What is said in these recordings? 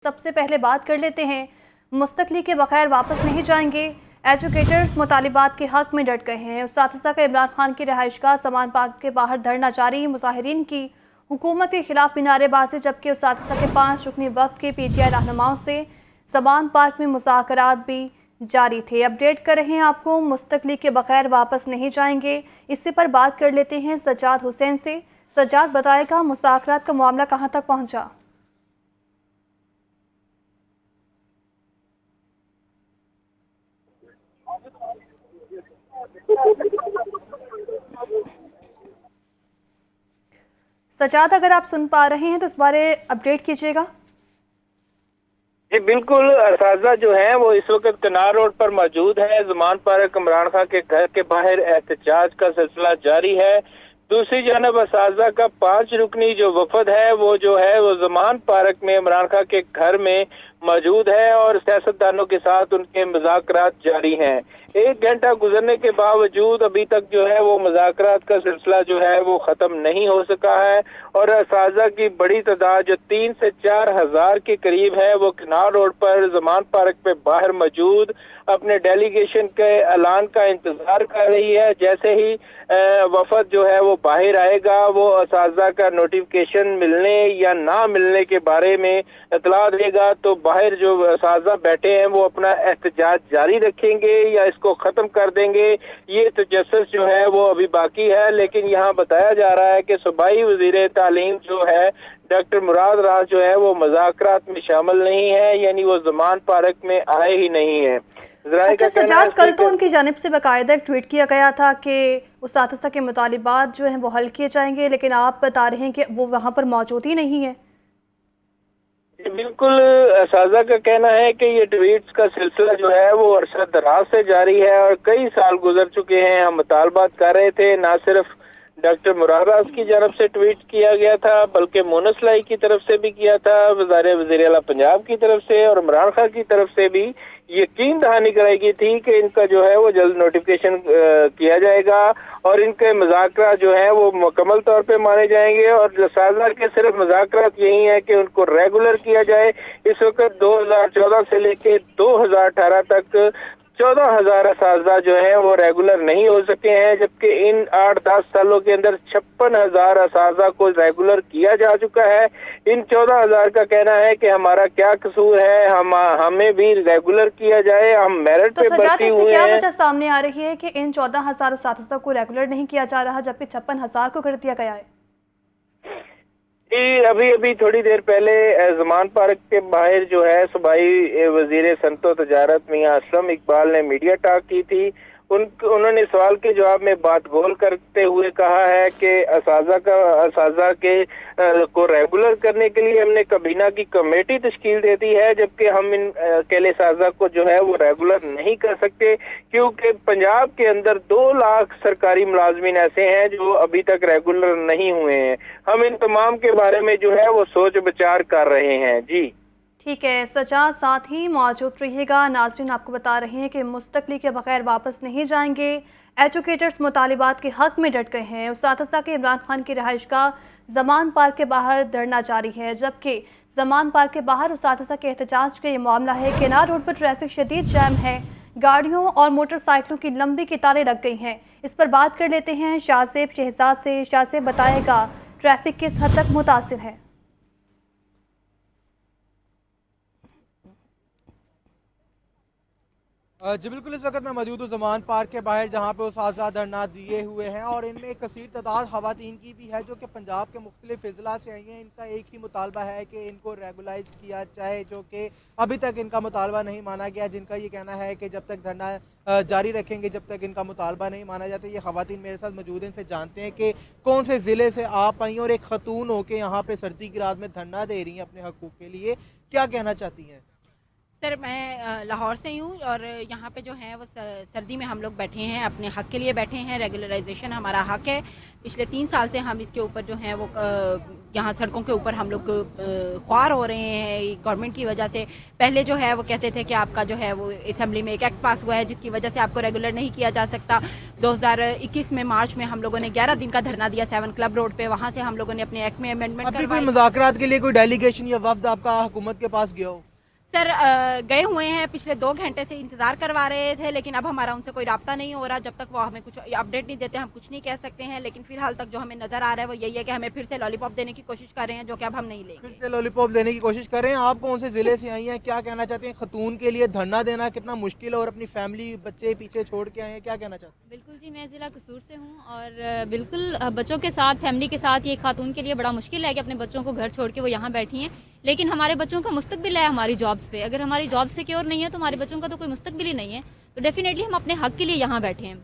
सबसे पहले बात कर लेते हैं, मुस्तकली के बगैर वापस नहीं जाएंगे। एजुकेटर्स मुतालिबात के हक में डट गए हैं। उस्तादिज़ा का इमरान खान की रिहाइशगाह समान पार्क के बाहर धरना जारी। मुजाहिरीन की हुकूमत के खिलाफ नारेबाजी, जबकि उस्तादिज़ा के 5 रुकनी वक्त के PTI रहनुमाओं से समान पार्क में मुज़ाकरात भी जारी थे। अपडेट कर रहे हैं आपको, मुस्तकली के बगैर वापस नहीं जाएंगे। इसी पर बात कर लेते हैं सज्जाद हुसैन से। सज्जाद, बताएगा मुज़ाकरात का मामला कहाँ तक पहुँचा? सजाद, अगर आप सुन पा रहे हैं तो इस बारे अपडेट कीजिएगा। जी बिल्कुल, असातिज़ा जो है वो इस वक्त कनार रोड पर मौजूद है। ज़मान पार्क इमरान खान के घर के बाहर एहतजाज का सिलसिला जारी है। दूसरी जानब असातिज़ा का 5 रुकनी जो वफद है वो जो है वो ज़मान पार्क में इमरान खान के घर में मौजूद है और सियासतदानों के साथ उनके मुज़ाकरात जारी हैं। 1 घंटा गुजरने के बावजूद अभी तक जो है वो मुज़ाकरात का सिलसिला जो है वो ख़त्म नहीं हो सका है और असातिज़ा की बड़ी तादाद जो 3 से 4 हज़ार के करीब है वो कनार रोड पर ज़मान पार्क पे बाहर मौजूद अपने डेलीगेशन के ऐलान का इंतजार कर रही है। जैसे ही वफद जो है वो बाहर आएगा वो असातिज़ा का नोटिफिकेशन मिलने या ना मिलने के बारे में इतला देगा, तो बाहर जो असातिज़ा बैठे हैं वो अपना एहतजाज जारी रखेंगे या इसको ख़त्म कर देंगे। ये तजस्सुस जो है वो अभी बाकी है, लेकिन यहाँ बताया जा रहा है कि सूबाई वज़ीर तालीम जो है डॉक्टर मुराद राज जो है वो मुज़ाकरात में शामिल नहीं है, यानी वो ज़मान पार्क में आए ही नहीं है। अच्छा सजाद, कल तो उनकी जानिब से बाकायदा एक ट्वीट किया गया था कि उस्तादिज़ा के मुतालिबात जो हैं वो हल किए जाएंगे, लेकिन आप बता रहे हैं कि वो वहाँ पर मौजूद ही नहीं है। बिल्कुल, असातिज़ा का कहना है कि ये ट्वीट्स का सिलसिला जो है वो अरसा दराज से जारी है और कई साल गुजर चुके हैं। हम मुतालबात कर रहे थे, ना सिर्फ डॉक्टर मुराद राज की जानब से ट्वीट किया गया था बल्कि मोनस लाई की तरफ से भी किया था, वज़ीर आला पंजाब की तरफ से और इमरान खान की तरफ से भी यकीन दहानी कराई गई थी कि इनका जो है वो जल्द नोटिफिकेशन किया जाएगा और इनके मुज़ाकरात जो है वो मुकम्मल तौर पे माने जाएंगे और असातिज़ा के सिर्फ मुज़ाकरात यही है कि उनको रेगुलर किया जाए। इस वक्त 2014 से लेके 2018 तक 14,000 असातिज़ा जो है वो रेगुलर नहीं हो सके हैं, जबकि इन 8-10 सालों के अंदर 56,000 असातिज़ा को रेगुलर किया जा चुका है। इन 14,000 का कहना है कि हमारा क्या कसूर है, हमें भी रेगुलर किया जाए, हम मेरिट पे भर्ती हुए हैं। क्या वजह सामने आ रही है कि इन 14,000 असातिज़ा को रेगुलर नहीं किया जा रहा, जबकि 56,000 को कर दिया गया है? अभी थोड़ी देर पहले ज़मान पार्क के बाहर जो है सूबाई वज़ीर सनअत व तजारत मियां असलम इकबाल ने मीडिया टॉक की थी। उन्होंने सवाल के जवाब में बात गोल करते हुए कहा है कि असातिज़ा के को रेगुलर करने के लिए हमने कबीना की कमेटी तश्कील दे दी है, जबकि हम इन अकेले असातिज़ा को जो है वो रेगुलर नहीं कर सकते क्योंकि पंजाब के अंदर 2 लाख सरकारी मुलाजमीन ऐसे हैं जो अभी तक रेगुलर नहीं हुए हैं। हम इन तमाम के बारे में जो है वो सोच विचार कर रहे हैं। जी ठीक है सजाद, साथ ही मौजूद रहिएगा। नाज़रीन, आपको बता रहे हैं कि मुस्तकली के बगैर वापस नहीं जाएंगे। एजुकेटर्स मुतालिबात के हक में डट गए हैं। उस्तादिज़ा के इमरान खान की रिहाइशगाह ज़मान पार्क के बाहर धरना जारी है, जबकि ज़मान पार्क के बाहर उस्तादिज़ा के एहतजाज का ये मामला है। केनार रोड पर ट्रैफिक शदीद जैम है, गाड़ियों और मोटरसाइकिलों की लंबी कतारें लग गई हैं। इस पर बात कर लेते हैं शाहज़ेब शहजाद से। शाहज़ेब, बताएगा ट्रैफिक किस हद तक मुतासिर है? जी बिल्कुल, इस वक्त मैं मौजूद हूँ ज़मान पार्क के बाहर, जहाँ पे उस्तादिज़ा धरना दिए हुए हैं और इनमें एक कसीर तादाद ख़वातीन की भी है जो कि पंजाब के मुख्तलिफ अज़ला से आई हैं। इनका एक ही मुतालबा है कि इनको रेगुलाइज किया जाए, जो कि अभी तक इनका मुतालबा नहीं माना गया। जिनका ये कहना है कि जब तक धरना जारी रखेंगे, जब तक इनका मुतालबा नहीं माना जाता। ये ख़वातीन मेरे साथ मौजूद हैं, इनसे जानते हैं कि कौन से ज़िले से आप आई और एक खतून हो के यहाँ पर सर्दी की रात में धरना दे रही हैं अपने हकूक़ के लिए, क्या कहना चाहती हैं? سر میں لاہور سے ہوں اور یہاں پہ جو ہیں وہ سردی میں ہم لوگ بیٹھے ہیں، اپنے حق کے لیے بیٹھے ہیں. ریگولرائزیشن ہمارا حق ہے. پچھلے 3 سال سے ہم اس کے اوپر جو ہیں وہ یہاں سڑکوں کے اوپر ہم لوگ خوار ہو رہے ہیں گورنمنٹ کی وجہ سے. پہلے جو ہے وہ کہتے تھے کہ آپ کا جو ہے وہ اسمبلی میں ایک ایکٹ پاس ہوا ہے جس کی وجہ سے آپ کو ریگولر نہیں کیا جا سکتا. 2021 میں مارچ میں ہم لوگوں نے 11 دن کا دھرنا دیا 7 کلب روڈ پہ. وہاں سے ہم لوگوں نے اپنے ایکٹ میں امینڈمنٹ ابھی کوئی کروائی. مذاکرات کے لیے کوئی ڈیلیگیشن یا وفد آپ کا حکومت کے پاس گیا ہو؟ سر گئے ہوئے ہیں، پچھلے 2 گھنٹے سے انتظار کروا رہے تھے، لیکن اب ہمارا ان سے کوئی رابطہ نہیں ہو رہا. جب تک وہ ہمیں کچھ اپڈیٹ نہیں دیتے ہم کچھ نہیں کہہ سکتے ہیں. لیکن فی الحال تک جو ہمیں نظر آ رہا ہے وہ یہی ہے کہ ہمیں پھر سے لالی پاپ دینے کی کوشش کر رہے ہیں، جو کہ اب ہم نہیں لیں گے. پھر سے لالی پاپ لینے کی کوشش کر رہے ہیں. آپ کون سے ضلع سے آئی ہیں؟ کیا کہنا چاہتے ہیں؟ خاتون کے لیے دھرنا دینا کتنا مشکل ہے اور اپنی فیملی بچے پیچھے چھوڑ کے آئے ہیں، کیا کہنا چاہتے ہیں؟ بالکل جی، میں ضلع قصور سے ہوں اور بالکل بچوں کے ساتھ فیملی کے ساتھ یہ خاتون کے لیے بڑا مشکل ہے کہ اپنے بچوں کو گھر چھوڑ کے وہ یہاں بیٹھی ہیں. لیکن ہمارے بچوں کا مستقبل ہے ہماری جابس پہ. اگر ہماری جاب سیکیور نہیں ہے تو ہمارے بچوں کا تو کوئی مستقبل ہی نہیں ہے. تو ڈیفینیٹلی ہم اپنے حق کے لیے یہاں بیٹھے ہیں.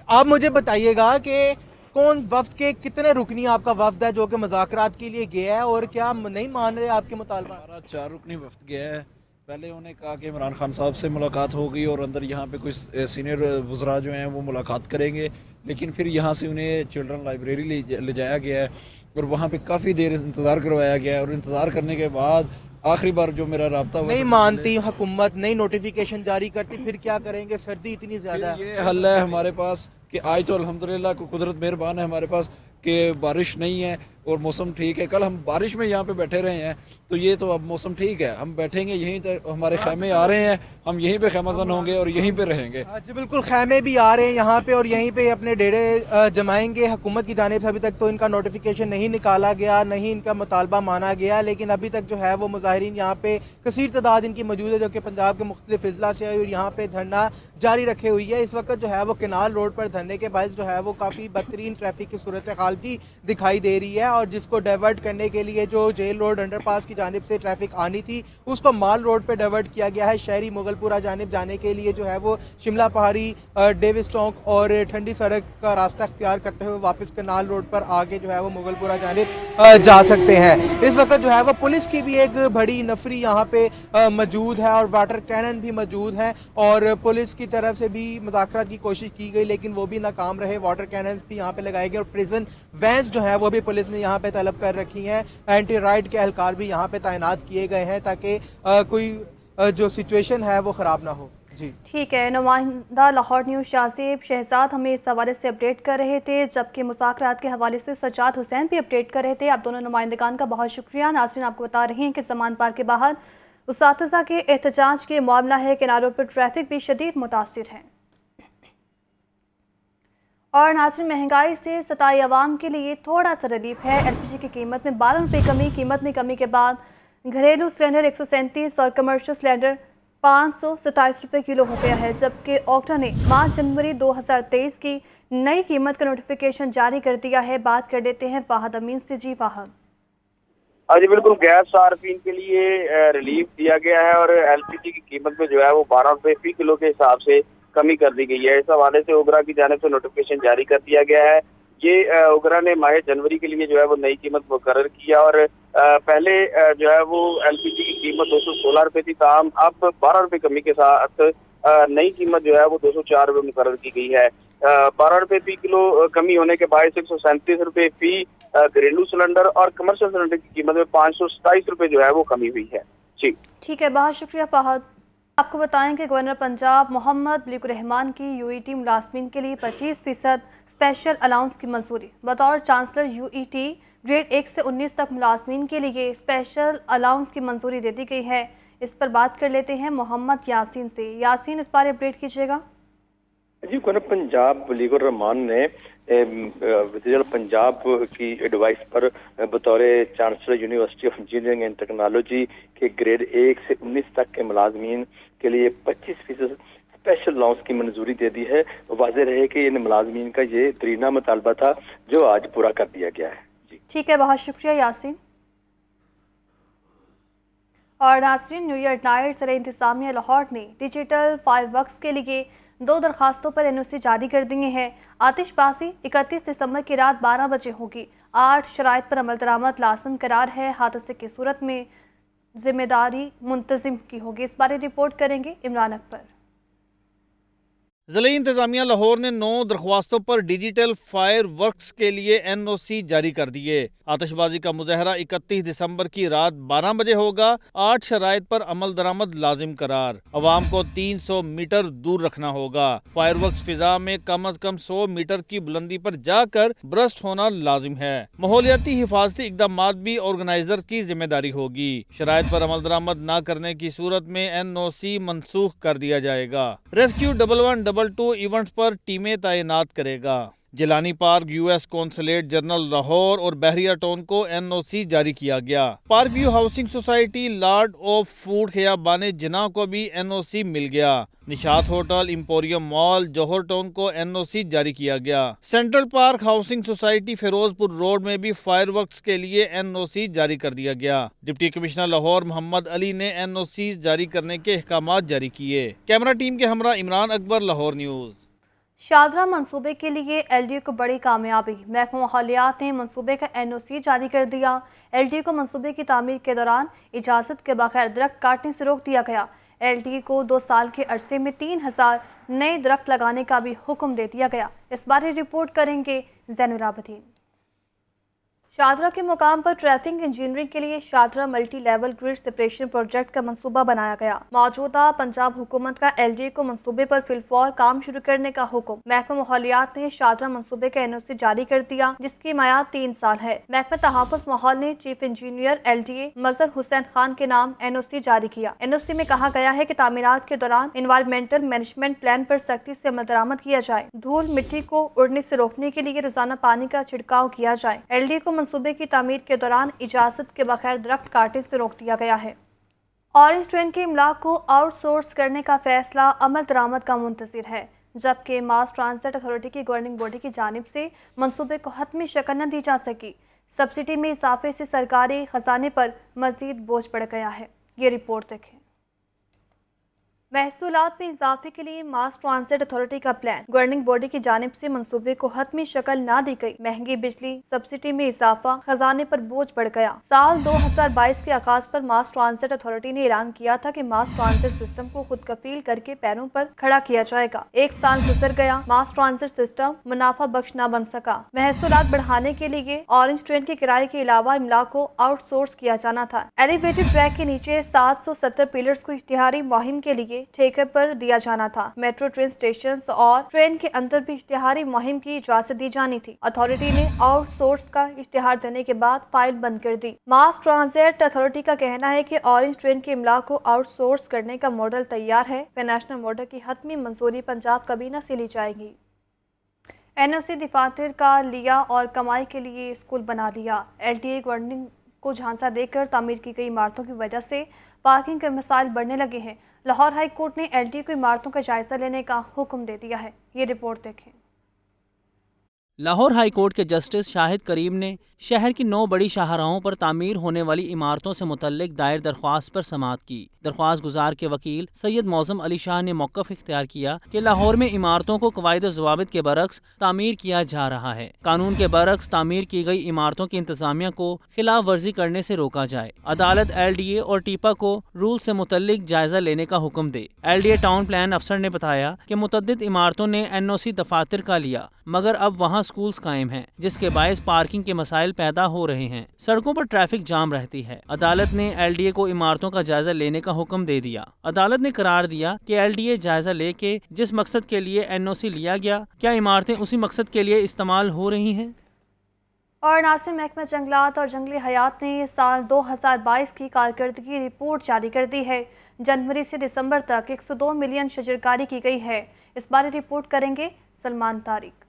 آپ مجھے بتائیے گا کہ کون وفد کے کتنے رکنی آپ کا وفد ہے جو کہ مذاکرات کے لیے گیا ہے اور کیا نہیں مان رہے آپ کے مطالبہ؟ ہمارا 4 رکنی وفد گیا ہے. پہلے انہوں نے کہا کہ عمران خان صاحب سے ملاقات ہوگی اور اندر یہاں پہ کچھ سینئر وزراء جو ہیں وہ ملاقات کریں گے. لیکن پھر یہاں سے انہیں چلڈرن لائبریری لے جایا گیا ہے اور وہاں پہ کافی دیر انتظار کروایا گیا ہے. اور انتظار کرنے کے بعد آخری بار جو میرا رابطہ ہوا نہیں مانتی حکومت، نئی نوٹیفیکیشن جاری کرتی، پھر کیا کریں گے؟ سردی اتنی زیادہ ہے. یہ حل ہے ہمارے پاس کہ آج تو الحمدللہ قدرت مہربان ہے ہمارے پاس کہ بارش نہیں ہے اور موسم ٹھیک ہے. کل ہم بارش میں یہاں پہ بیٹھے رہے ہیں تو یہ تو اب موسم ٹھیک ہے، ہم بیٹھیں گے یہیں تک. ہمارے خیمے آ رہے ہیں، ہم یہیں پہ خیمہ زن ہوں گے اور یہیں پہ رہیں گے. جی بالکل، خیمے بھی آ رہے ہیں یہاں پہ اور یہیں پہ اپنے ڈیرے جمائیں گے. حکومت کی جانب سے ابھی تک تو ان کا نوٹیفیکیشن نہیں نکالا گیا، نہیں ان کا مطالبہ مانا گیا. لیکن ابھی تک جو ہے وہ مظاہرین یہاں پہ کثیر تعداد ان کی موجود ہے جو کہ پنجاب کے مختلف اضلاع سے آئی اور یہاں پہ دھرنا جاری رکھے ہوئی ہے. اس وقت جو ہے وہ کینال روڈ پر دھرنے کے باعث جو ہے وہ کافی بدترین ٹریفک کی صورتحال بھی دکھائی دے رہی ہے. اور جس کو ڈائیورٹ کرنے کے لیے جو جیل روڈ انڈر پاس کی جانب سے ٹریفک آنی تھی اس کو مال روڈ پہ ڈائیورٹ کیا گیا ہے. شہری مغل پورہ جانب جانے کے لیے جو ہے وہ شملہ پہاڑی، ڈیوس چوک اور ٹھنڈی سڑک کا راستہ اختیار کرتے ہوئے واپس کنال روڈ پر آگے جو ہے وہ مغل پورہ جانب جا سکتے ہیں. اس وقت جو ہے وہ پولیس کی بھی ایک بڑی نفری یہاں پہ موجود ہے اور واٹر کینن بھی موجود ہیں اور پولیس کی طرف سے بھی مذاکرات کی کوشش کی گئی لیکن وہ بھی ناکام رہے. واٹر کیننز بھی یہاں پہ لگائے گئے اور پریزن وینز جو ہے وہ بھی پولیس نے یہاں پہ طلب کر رکھی ہیں. اینٹی رائٹ کے اہلکار بھی یہاں پہ تعینات کیے گئے ہیں تاکہ کوئی جو سچویشن ہے وہ خراب نہ ہو. جی ٹھیک ہے، نمائندہ لاہور نیوز شاہزیب شہزاد ہمیں اس حوالے سے اپڈیٹ کر رہے تھے، جبکہ مذاکرات کے حوالے سے سجاد حسین بھی اپڈیٹ کر رہے تھے. آپ دونوں نمائندگان کا بہت شکریہ. ناظرین آپ کو بتا رہے ہیں کہ سمان پارک کے باہر اساتذہ کے احتجاج کے معاملہ ہے. کناروں پر ٹریفک بھی شدید متاثر ہے. اور ناظرین مہنگائی سے ستائی عوام کے لیے تھوڑا سا ریلیف ہے. ایل پی جی کی قیمت میں 12 روپے کمی. قیمت میں کمی کے بعد گھریلو سلنڈر 137 اور کمرشل سلنڈر 527 روپے کلو ہو گیا ہے، جبکہ اوکٹا نے مارچ جنوری 2023 کی نئی قیمت کا نوٹیفیکیشن جاری کر دیا ہے. بات کر لیتے ہیں فہد امین سے. جی فہد. جی بالکل، گیس صارفین کے لیے ریلیف دیا گیا ہے اور ایل پی جی کی قیمت میں جو ہے وہ 12 روپے فی کلو کے حساب سے کمی کر دی گئی ہے. اس حوالے سے اوگرا کی جانب سے نوٹیفیکیشن جاری کر دیا گیا ہے. یہ اوگرا نے ماہ جنوری کے لیے جو ہے وہ نئی قیمت مقرر کیا اور پہلے جو ہے وہ ایل پی جی کی قیمت 216 روپے تھی، تاہم اب 12 روپے کمی کے ساتھ نئی قیمت جو ہے وہ 204 روپے مقرر کی گئی ہے. 12 روپے فی کلو کمی ہونے کے باعث 137 روپے فی گھریلو سلنڈر اور کمرشل سلنڈر کی قیمت میں 527 روپے جو ہے وہ کمی ہوئی ہے. جی ٹھیک ہے، بہت شکریہ فہد. آپ کو بتائیں کہ گورنر پنجاب محمد ملیک الرحمان کی یو ای ٹی ملازمین کے لیے 25% اسپیشل الاؤنس کی منظوری. بطور chancellor U E T grade 1 سے 19 تک ملازمین کے لیے اسپیشل الاؤنس کی منظوری دے دی گئی ہے. اس پر بات کر لیتے ہیں محمد یاسین سے. یاسین، اس بارے اپڈیٹ کیجیے گا. جی، گورنر پنجاب ملیک الرحمان نے وزیر پنجاب کی ایڈوائس پر بطور chancellor university of engineering and technology کے گریڈ 1 سے 19 تک کے ملازمین کے لیے 25% اسپیشل الاؤنس کی منظوری دے دی ہے. واضح رہے کہ ان ملازمین کا یہ دیرینہ مطالبہ تھا جو آج پورا کر دیا گیا ہے. جی ٹھیک ہے، بہت شکریہ یاسین. اور ناظرین، نیو ایئر نائٹ سرے انتظامیہ لاہور نے ڈیجیٹل فائر ورکس کے لیے 2 درخواستوں پر این او سی جاری کر دیے ہیں. آتش بازی 31 دسمبر کی رات 12 بجے ہوگی. 8 شرائط پر عمل درآمد لازم قرار ہے. حادثے کی صورت میں जिम्मेदारी मुंतजिम की होगी। इस बारे रिपोर्ट करेंगे इमरान अकबर। ज़िले इंतज़ामिया लाहौर ने 9 दरख्वास्तों पर डिजिटल फायर वर्क्स के लिए NOC जारी कर दिए। आतिशबाजी का मुजाहरा 31 दिसंबर की रात 12 बजे होगा। 8 शराइत पर अमल दरामद लाजिम करार। अवाम को 300 मीटर दूर रखना होगा। फायर वर्क्स फिजा में कम अज कम 100 मीटर की बुलंदी पर जाकर ब्रस्ट होना लाजिम है। माहौलियाती हिफाजती इकदामात भी ऑर्गेनाइजर की जिम्मेदारी होगी। शराइत पर अमल दरामद न करने की सूरत में NOC मनसूख कर दिया जाएगा। रेस्क्यू 1122 इवेंट्स पर टीमें तैनात करेगा। Jilani park, US consulate general Lahore और बहरिया टाउन को NOC जारी किया गया। Park view housing society, lord of food खियाबाने जिना को भी NOC मिल गया। Nishat hotel, emporium mall, Johar town को NOC जारी किया गया। Central park housing society Ferozepur road में भी फायर वर्क्स के लिए NOC जारी कर दिया गया। डिप्टी कमिश्नर लाहौर मोहम्मद अली ने NOC जारी करने के अहकामात जारी किए। कैमरा टीम के हमरा इमरान अकबर, लाहौर न्यूज़। शादरा मंसूबे के लिए LDA को बड़ी कामयाबी। महकमा माहौलियात ने मंसूबे का NOC जारी कर दिया। LDA को मंसूबे की तामीर के दौरान इजाज़त के बगैर दरख्त काटने से रोक दिया गया। LDA को 2 साल के अरसे में 3000 नए दरख्त लगाने का भी हुक्म दे दिया गया। इस बारे रिपोर्ट करेंगे ज़ैनुल आबिदीन। शादरा के मुकाम पर ट्रैफिक इंजीनियरिंग के लिए Shahdara multi level grid separation project का मंसूबा बनाया गया। मौजूदा पंजाब हुकूमत का LDA को मंसूबे पर फिलफौर काम शुरू करने का हुक्म। महकमा माहौलियात ने शादरा मंसूबे का NOC जारी कर दिया, जिसकी मियाद 3 साल है। महकमा तहफ़्फ़ुज़ माहौल ने चीफ इंजीनियर LDA मजहर हुसैन खान के नाम NOC जारी किया। NOC में कहा गया है कि तामीरात के दौरान एनवायरमेंटल मैनेजमेंट प्लान पर सख्ती से अमल दरामद किया जाए। धूल मिट्टी को उड़ने से रोकने के लिए रोजाना पानी का छिड़काव किया जाए। LDA को मंसूबे की तामीर के दौरान इजाजत के बगैर दरख्त काटने से रोक दिया गया है। ऑरेंज ट्रेन के इमलाक को आउटसोर्स करने का फैसला अमल दरामद का मुंतज़िर है, जबकि मास ट्रांजिट अथॉरिटी की गवर्निंग बॉडी की जानिब से मंसूबे को हतमी शक्ल न दी जा सकी। सब्सिडी में इजाफे से सरकारी खजाने पर मजीद बोझ बढ़ गया है। ये रिपोर्ट देखें। महसूलात में इजाफे के लिए मास ट्रांजिट अथॉरिटी का प्लान, गवर्निंग बॉडी की जानिब से मंसूबे को हतमी शक्ल ना दी गई। महंगी बिजली, सब्सिडी में इजाफा, खजाने पर बोझ बढ़ गया। साल 2022 के आगाज पर मास ट्रांजिट अथॉरिटी ने ऐलान किया था कि मास ट्रांजिट सिस्टम को खुद कफील करके पैरों पर खड़ा किया जाएगा। 1 साल गुजर गया, मास ट्रांजिट सिस्टम मुनाफा बख्श न बन सका। महसूलात बढ़ाने के लिए ऑरेंज ट्रेन के किराए के अलावा इमलाक को आउटसोर्स किया जाना था। एलिवेटेड ट्रैक के नीचे 770 पिलर्स को इश्तिहारी मुहिम के लिए ठेके पर दिया जाना था। मेट्रो ट्रेन स्टेशन और ट्रेन के अंदर भी इश्तिहारी मुहिम की इजाजत दी जानी थी। अथॉरिटी ने आउटसोर्स का इश्तिहार देने के बाद फाइल बंद कर दी। मास ट्रांजिट अथॉरिटी का कहना है कि ऑरेंज ट्रेन के इमलाक को आउटसोर्स करने का मॉडल तैयार है। नेशनल मॉडल की हतमी मंजूरी पंजाब कबीना से ली जाएगी। NOC दफातर का लिया और कमाई के लिए स्कूल बना दिया। LDA गवर्निंग को झांसा देकर तामीर की गई इमारतों की वजह से पार्किंग के मसाइल बढ़ने लगे हैं। लाहौर हाई कोर्ट ने LDA को इमारतों का जायजा लेने का हुक्म दे दिया है। ये रिपोर्ट देखें। लाहौर हाई कोर्ट के जस्टिस शाहिद करीम ने शहर की 9 बड़ी शाहराहों पर तामीर होने वाली इमारतों से मुतल्लिक दायर दरख्वास्त पर समाअत की। दरख्वास्त गुजार के वकील सैयद मौज़म अली शाह ने मौक़िफ़ इख्तियार किया कि लाहौर में इमारतों को क़वाइद व ज़वाबित के बरक्स तामीर किया जा रहा है। कानून के बरक्स तामीर की गई इमारतों की इंतज़ामिया को खिलाफ वर्जी करने से रोका जाए। अदालत LDA और टीपा को रूल से मुतल्लिक जायजा लेने का हुक्म दे। LDA टाउन प्लान अफसर ने बताया कि मुतअद्दिद इमारतों ने NOC दफातर का लिया, मगर अब वहाँ स्कूल्स कायम हैं, जिसके बायस पार्किंग के मसाइल पैदा हो रहे हैं। सड़कों पर ट्रैफिक जाम रहती है। अदालत ने LDA को इमारतों का जायजा लेने का हुक्म दे दिया। अदालत ने करार दिया कि LDA जायजा लेके जिस मकसद के लिए NOC लिया गया, क्या इमारतें उसी मकसद के लिए इस्तेमाल हो रही हैं। और नासिर महकमा जंगलात और जंगली हयात ने साल 2022 की कारकर्दगी रिपोर्ट जारी कर दी है। जनवरी से दिसंबर तक 102 मिलियन शजरकारी की गई है। इस बारे रिपोर्ट करेंगे सलमान तारिक।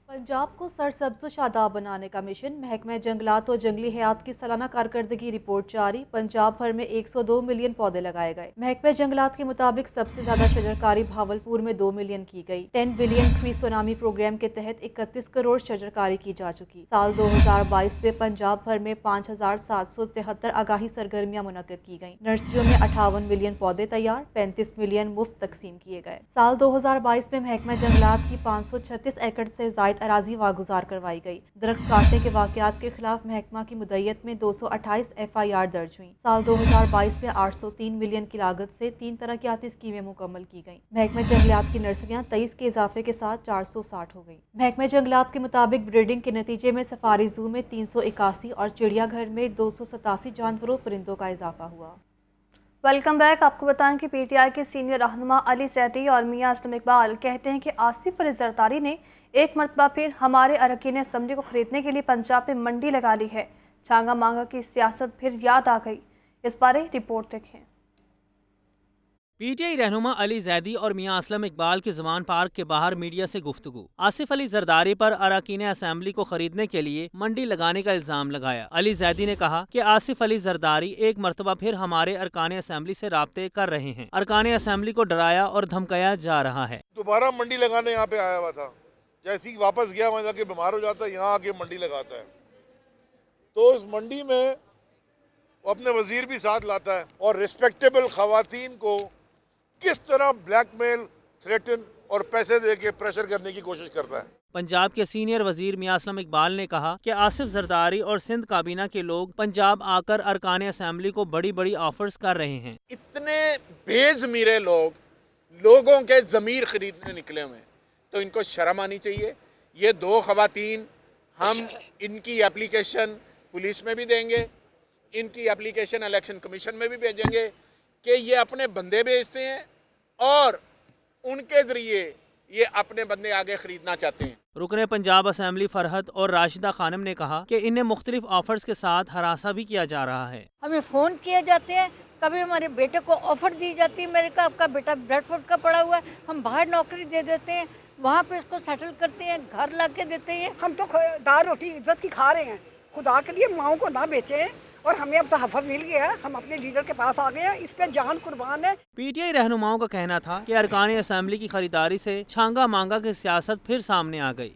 पंजाब को सरसब्ज़ व शादाब बनाने का मिशन, महकमा जंगलात और जंगली हयात की सालाना कारकर्दगी रिपोर्ट जारी। पंजाब भर में 102 मिलियन पौधे लगाए गए। महकमा जंगलात के मुताबिक सबसे ज्यादा शजरकारी भावलपुर में 2 मिलियन की गई। 10 बिलियन ट्री सुनामी प्रोग्राम के तहत 31 करोड़ शजरकारी की जा चुकी। साल 2022 में पंजाब भर में 5773 आगाही सरगर्मियां मुनक्किद की गई। नर्सरियों में 58 मिलियन पौधे तैयार, 35 मिलियन मुफ्त तकसीम किए गए। साल 2022 में महकमा जंगलात की 536 एकड़ से ज्यादा तहत अराजी वागुजार करवाई गई। दरख्त काटने के वाकयात के खिलाफ महकमा की मुद्दत में 228 FIR दर्ज हुई। साल 2022 में 803 मिलियन की लागत से 3 तरक्याती स्कीमें मुकम्मल की गई। महकमा जंगलात की नर्सरियाँ 23 के इजाफे के साथ 460 हो गई। महकमा जंगलात के मुताबिक ब्रीडिंग के नतीजे में सफारी जू में 381 और चिड़ियाघर में 287 जानवरों परिंदों का इजाफा हुआ। Welcome back. आपको बताएं कि PTI के सीनियर रहनुमा अली जैदी और मियां असलम इकबाल कहते हैं कि आसिफ अली जरदारी ने एक मरतबा फिर हमारे अरकान असम्बली को खरीदने के लिए पंजाब में मंडी लगा ली है। छांगा मांगा की सियासत फिर याद आ गई। इस बारे रिपोर्ट देखें। PTI रहनुमा अली जैदी और मियां असलम इकबाल की ज़मान पार्क के बाहर मीडिया से गुफ्तगू। आसिफ अली जरदारी पर अरकान असम्बली को खरीदने के लिए मंडी लगाने का इल्ज़ाम लगाया। अली जैदी ने कहा कि आसिफ अली जरदारी एक मरतबा फिर हमारे अरकान असम्बली से राब्ते कर रहे हैं। अरकान असम्बली को डराया और धमकाया जा रहा है। दोबारा मंडी लगाने यहाँ पे आया हुआ था, जैसे ही वापस गया वहाँ जाके बीमार हो जाता है, यहाँ आके मंडी लगाता है। तो उस मंडी में वो अपने वजीर भी साथ लाता है और रिस्पेक्टेबल खवातीन को किस तरह ब्लैकमेल, थ्रेटन और पैसे दे के प्रेशर करने की कोशिश करता है। पंजाब के सीनियर वजीर मियां असलम इकबाल ने कहा कि आसिफ जरदारी और सिंध काबीना के लोग पंजाब आकर अरकान असम्बली को बड़ी बड़ी ऑफर्स कर रहे हैं। इतने बेज़मीरे लोग लोगों के ज़मीर खरीदने निकले हुए हैं, तो इनको शर्म आनी चाहिए। ये दो खवातीन, हम इनकी एप्लीकेशन पुलिस में भी देंगे, इनकी एप्लीकेशन इलेक्शन कमीशन में भी भेजेंगे कि ये अपने बंदे बेचते हैं और उनके ज़रिए ये अपने बंदे आगे खरीदना चाहते हैं। रुकने पंजाब असम्बली फरहत और राशिदा खानम ने कहा कि इन्हें मुख्तलिफ ऑफर्स के साथ हरासा भी किया जा रहा है। हमें फ़ोन किए जाते हैं, कभी हमारे बेटे को ऑफ़र दी जाती है, मेरे का आपका बेटा ब्रेडफोर्ड का पड़ा हुआ है, हम बाहर नौकरी दे देते हैं, वहाँ पे इसको सेटल करते हैं, घर ला के देते हैं। हम तो दाल रोटी इज्जत की खा रहे हैं, खुदा के लिए माओ को ना बेचें। और हमें अब तो हफ़्ज़ मिल गया है, हम अपने लीडर के पास आ गए हैं, इस पे जान कुर्बान है। PTI रहनुमाओं का कहना था कि अरकान असम्बली की खरीदारी से छांगा मांगा की सियासत फिर सामने आ गई।